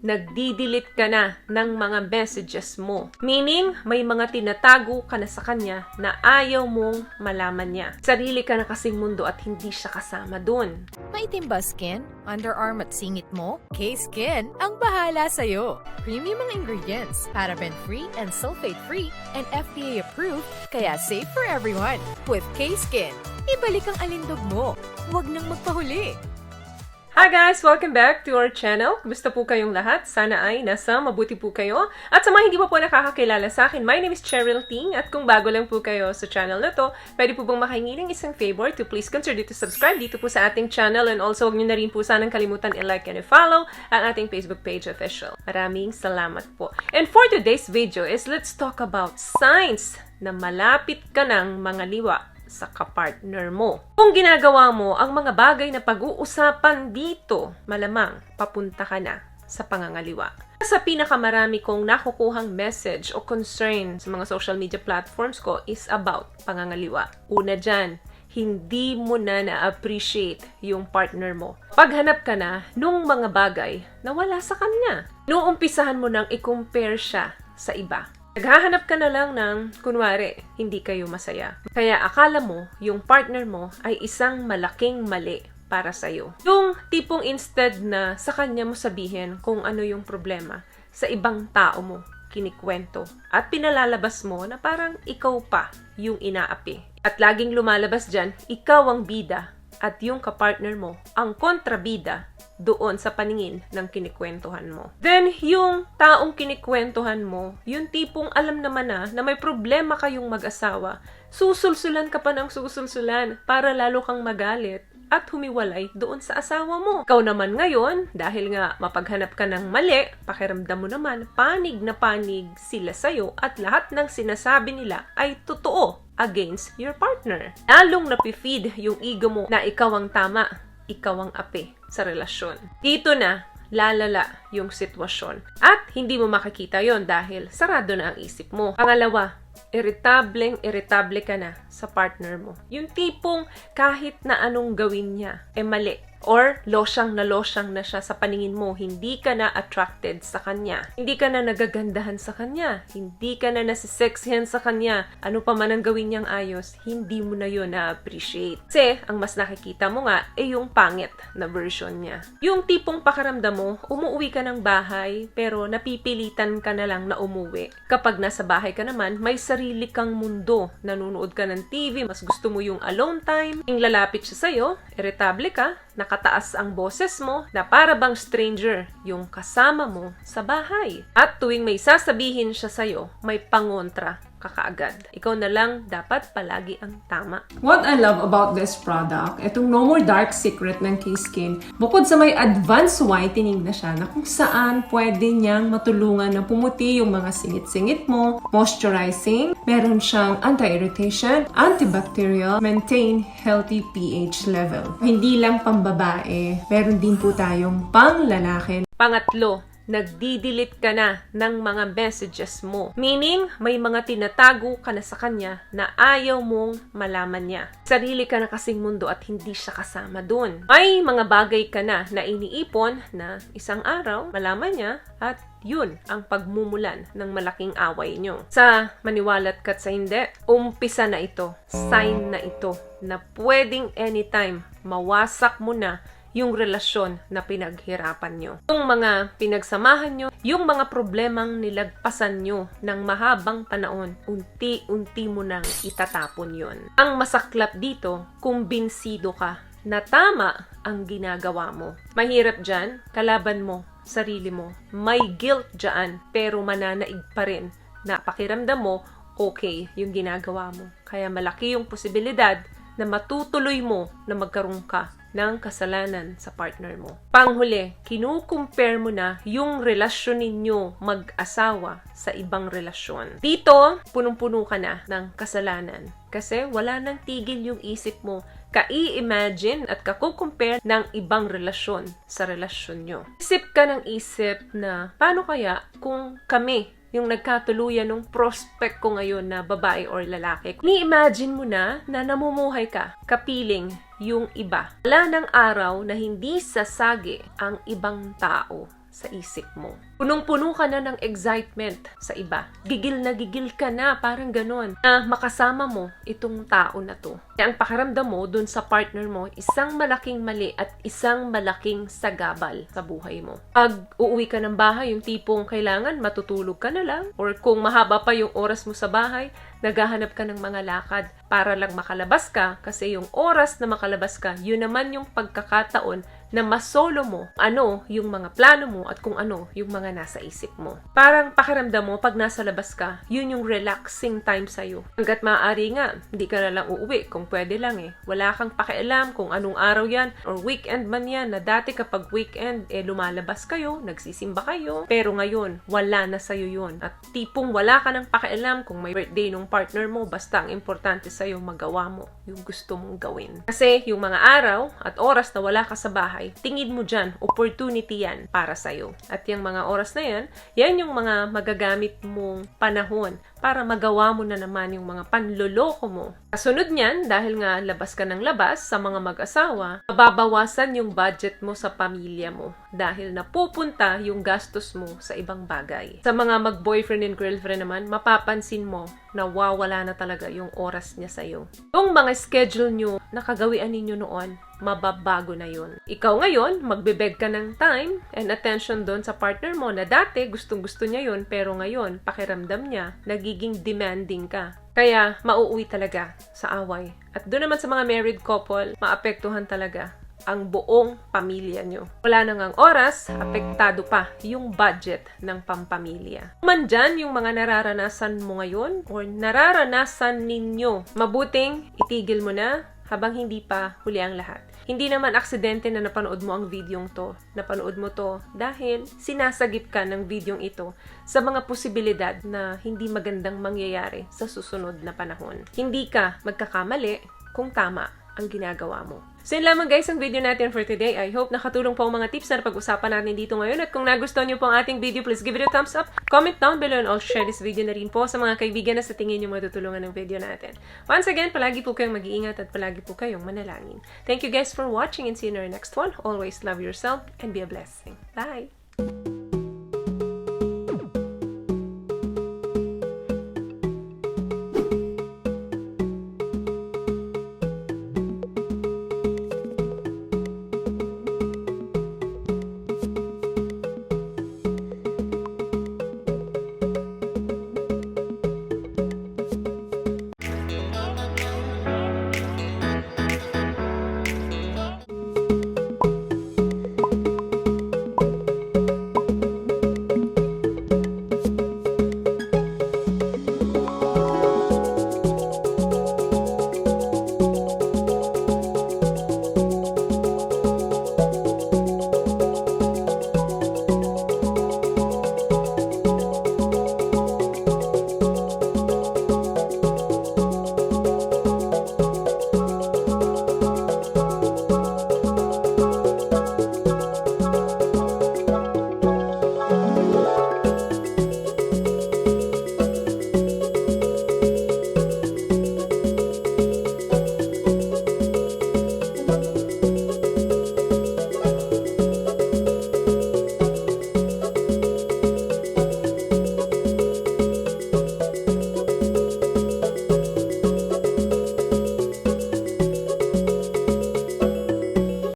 nagdi-delete ka na ng mga messages mo. Meaning, may mga tinatago ka na sa kanya na ayaw mong malaman niya. Sarili ka na kasing mundo at hindi siya kasama dun. Maitim ba skin? Underarm at singit mo? K-Skin ang bahala sa'yo. Premium ang ingredients, paraben-free and sulfate-free, and FDA-approved, kaya safe for everyone. With K-Skin, ibalik ang alindog mo. Huwag nang magpahuli. Hi guys! Welcome back to our channel. Kumusta po kayong lahat? Sana ay nasa mabuti po kayo. At sa mga hindi pa po nakakakilala sa akin, my name is Cheryl Ting. At kung bago lang po kayo sa channel na to, pwede po bang makahingi ng isang favor to please consider to subscribe dito po sa ating channel. And also, huwag nyo na rin po sanang kalimutan i-like and i-follow ang ating Facebook page official. Maraming salamat po. And for today's video is let's talk about signs na malapit ka ng mangaliwa sa kapartner mo. Kung ginagawa mo ang mga bagay na pag-uusapan dito, malamang papunta ka na sa pangangaliwa. Sa pinakamarami kong nakukuhang message o concern sa mga social media platforms ko is about pangangaliwa. Una dyan, hindi mo na na-appreciate yung partner mo. Paghanap ka na nung mga bagay na wala sa kanya. Noong umpisahan mo nang i-compare siya sa iba. Naghahanap ka na lang ng, kunwari, hindi kayo masaya. Kaya akala mo, yung partner mo ay isang malaking mali para sa'yo. Yung tipong instead na sa kanya mo sabihin kung ano yung problema, sa ibang tao mo kinikwento. At pinalalabas mo na parang ikaw pa yung inaapi. At laging lumalabas dyan, ikaw ang bida at yung kapartner mo ang kontrabida doon sa paningin ng kinikwentuhan mo. Then, yung taong kinikwentuhan mo, yung tipong alam naman na may problema kayong mag-asawa, susulsulan ka pa ng susulsulan para lalo kang magalit at humiwalay doon sa asawa mo. Ikaw naman ngayon, dahil nga mapaghanap ka ng mali, pakiramdam mo naman, panig na panig sila sa'yo at lahat ng sinasabi nila ay totoo against your partner. Lalong napifeed yung ego mo na ikaw ang tama, ikaw ang api sa relasyon. Dito na, lalala yung sitwasyon. At hindi mo makikita yon dahil sarado na ang isip mo. Pangalawa, irritable ka na sa partner mo. Yung tipong kahit na anong gawin niya, mali. Or losyang na siya sa paningin mo, hindi ka na attracted sa kanya. Hindi ka na nagagandahan sa kanya. Hindi ka na nasisexihan sa kanya. Ano pa man ang gawin niyang ayos, hindi mo na yun na-appreciate. Kasi, ang mas nakikita mo nga, yung pangit na version niya. Yung tipong pakaramdam mo, umuwi ka ng bahay, pero napipilitan ka na lang na umuwi. Kapag nasa bahay ka naman, may sarili kang mundo. Nanonood ka ng TV, mas gusto mo yung alone time. Yung lalapit siya sa'yo, irritable ka, nakataas ang boses mo na para bang stranger yung kasama mo sa bahay. At tuwing may sasabihin siya sa'yo, may pangontra ka kaagad. Ikaw na lang dapat palagi ang tama. What I love about this product, itong No More Dark Secret ng K-Skin, bukod sa may advanced whitening na siya na kung saan pwede niyang matulungan na pumuti yung mga singit-singit mo, moisturizing, meron siyang anti-irritation, antibacterial, maintain healthy pH level. Hindi lang pambabae, meron din po tayong pang lalaki. Pangatlo, nagdi-delete ka na ng mga messages mo. Meaning, may mga tinatago ka na sa kanya na ayaw mong malaman niya. Sarili ka na kasing mundo at hindi siya kasama dun. May mga bagay ka na na iniipon na isang araw, malaman niya at yun ang pagmumulan ng malaking away nyo. Sa maniwalat ka't sa hindi, umpisa na ito. Sign na ito na pwedeng anytime mawasak mo na yung relasyon na pinaghirapan nyo. Yung mga pinagsamahan nyo, yung mga problemang nilagpasan nyo ng mahabang panahon, unti-unti mo nang itatapon yon. Ang masaklap dito, kumbinsido ka na tama ang ginagawa mo. Mahirap dyan, kalaban mo, sarili mo. May guilt dyan, pero mananaig pa rin na pakiramdam mo, okay yung ginagawa mo. Kaya malaki yung posibilidad na matutuloy mo na magkaroon ka ng kasalanan sa partner mo. Panghuli, kinukumpare mo na yung relasyon ninyo mag-asawa sa ibang relasyon. Dito, punong-puno ka na ng kasalanan. Kasi wala nang tigil yung isip mo kai-imagine at kakukumpare ng ibang relasyon sa relasyon nyo. Isip ka ng isip na, paano kaya kung kami yung nagkatuluyan ng prospect ko ngayon na babae or lalaki. Ni-imagine mo na namumuhay ka, kapiling yung iba. Wala ng araw na hindi sasagi ang ibang tao sa isip mo. Punong-puno ka na ng excitement sa iba. Gigil na gigil ka na, parang ganon. Na makasama mo itong tao na to. Kaya ang pakiramdam mo dun sa partner mo, isang malaking mali at isang malaking sagabal sa buhay mo. Pag uuwi ka ng bahay, yung tipong kailangan matutulog ka na lang, or kung mahaba pa yung oras mo sa bahay, naghahanap ka ng mga lakad para lang makalabas ka, kasi yung oras na makalabas ka, yun naman yung pagkakataon na masolo mo ano yung mga plano mo at kung ano yung mga nasa isip mo. Parang pakiramdam mo pag nasa labas ka, yun yung relaxing time sa'yo. Hanggat maaari nga, hindi ka na lang uuwi kung pwede lang eh. Wala kang pakialam kung anong araw yan or weekend man yan, na dati kapag weekend lumalabas kayo, nagsisimba kayo, pero ngayon wala na sa'yo yun. At tipong wala ka ng pakialam kung may birthday ng partner mo, basta ang importante sa'yo magawa mo yung gusto mong gawin. Kasi yung mga araw at oras na wala ka sa bahay, tingin mo dyan, opportunity yan para sa'yo. At yung mga oras na yan, yan yung mga magagamit mong panahon para magawa mo na naman yung mga panloloko mo. Kasunod niyan, dahil nga labas ka ng labas sa mga mag-asawa, mababawasan yung budget mo sa pamilya mo dahil napupunta yung gastos mo sa ibang bagay. Sa mga mag-boyfriend and girlfriend naman, mapapansin mo na wawala na talaga yung oras niya sa'yo. Yung mga schedule nyo na kagawian ninyo noon, mababago na yun. Ikaw ngayon, magbebeg ka ng time and attention doon sa partner mo na dati gustong-gusto niya yun, pero ngayon, pakiramdam niya, nagiging demanding ka. Kaya, mauuwi talaga sa away. At doon naman sa mga married couple, maapektuhan talaga ang buong pamilya nyo. Wala nang ang oras, apektado pa yung budget ng pampamilya. Man dyan yung mga nararanasan mo ngayon or nararanasan ninyo, mabuting itigil mo na habang hindi pa huli ang lahat. Hindi naman aksidente na napanood mo ang videong to. Napanood mo to dahil sinasagip ka ng videong ito sa mga posibilidad na hindi magandang mangyayari sa susunod na panahon. Hindi ka magkakamali kung tama ang ginagawa mo. So yun lamang guys ang video natin for today. I hope nakatulong po ang mga tips na pag-usapan natin dito ngayon. At kung nagustuhan niyo po ang ating video, please give it a thumbs up, comment down below, and I'll share this video na rin po sa mga kaibigan na sa tingin niyo matutulungan ng video natin. Once again, palagi po kayong mag-iingat at palagi po kayong manalangin. Thank you guys for watching and see you in our next one. Always love yourself and be a blessing. Bye!